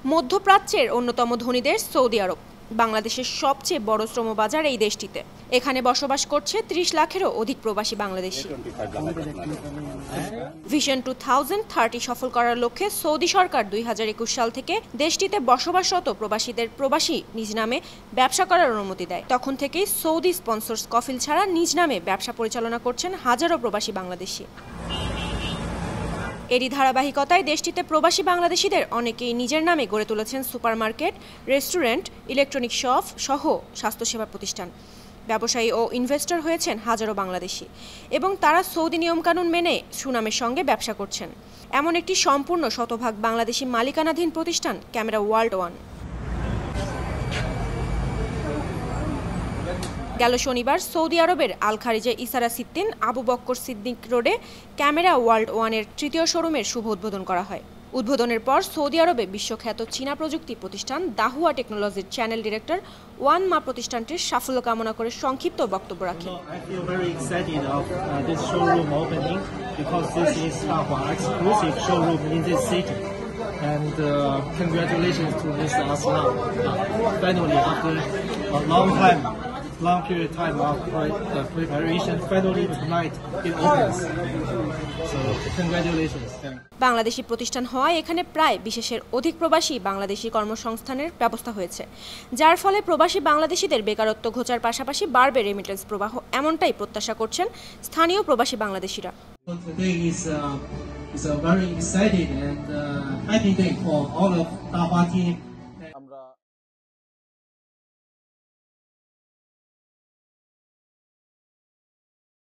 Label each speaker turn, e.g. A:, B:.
A: মধ্যপ্রাচ্যের অন্যতম ধনী দেশ সৌদি আরব বাংলাদেশের সবচেয়ে বড় শ্রমবাজার এই দেশটিতে। এখানে বসবাস করছে ৩০ লাখেরও অধিক প্রবাসী বাংলাদেশি। ভিশন 2030 সফল করার লক্ষ্যে সৌদি সরকার 2021 সাল থেকে দেশটিতে বসবাসরত প্রবাসীদের প্রবাসী নিজ নামে ব্যবসা করার অনুমতি দেয়। তখন থেকেই সৌদি স্পন্সরস কফিল ছাড়া নিজ নামে ব্যবসা পরিচালনা করছেন হাজারো প্রবাসী বাংলাদেশি। এরই ধারাবাহিকতায় দেশটিতে প্রবাসী বাংলাদেশিদের অনেকেই নিজের নামে গড়ে তুলেছেন সুপারমার্কেট, রেস্টুরেন্ট, ইলেকট্রনিক শপ সহ স্বাস্থ্যসেবা প্রতিষ্ঠান। ব্যবসায়ী ও ইনভেস্টর হয়েছেন হাজারো বাংলাদেশি এবং তারা সৌদি নিয়মকানুন মেনে সুনামের সঙ্গে ব্যবসা করছেন। এমন একটি সম্পূর্ণ শতভাগ বাংলাদেশি মালিকানাধীন প্রতিষ্ঠান ক্যামেরা ওয়ার্ল্ড ওয়ান। গেল শনিবার সৌদি আরবের আল খারিজে ইসারা সিদ্দিন আবু বক্কর সিদ্দিক রোডে ক্যামেরা ওয়ার্ল্ড ওয়ানের তৃতীয় শোরুমের শুভ উদ্বোধন করা হয়। উদ্বোধনের পর সৌদি আরবে বিশ্বখ্যাত চীনা প্রযুক্তি প্রতিষ্ঠান দাহুয়া টেকনোলজির চ্যানেল ডিরেক্টর ওয়ান মা প্রতিষ্ঠানটির সাফল্য কামনা করে সংক্ষিপ্ত বক্তব্য রাখেন।
B: And congratulations to Mr. Aslam. Finally, after a long period of time of preparation, finally tonight it opens. So congratulations.
A: Bangladeshi প্রতিষ্ঠান হওয়ায় এখানে প্রায় 20-এর অধিক প্রবাসী বাংলাদেশি কর্মসংস্থানের ব্যবস্থা হয়েছে, যার ফলে প্রবাসী বাংলাদেশিদের বেকারত্ব ঘোচার পাশাপাশি বাড়বে রেমিটেন্স প্রবাহ, এমনটাই প্রত্যাশা করছেন স্থানীয় প্রবাসী বাংলাদেশিরা।
B: It's a very exciting and happy day for all of Dahua team.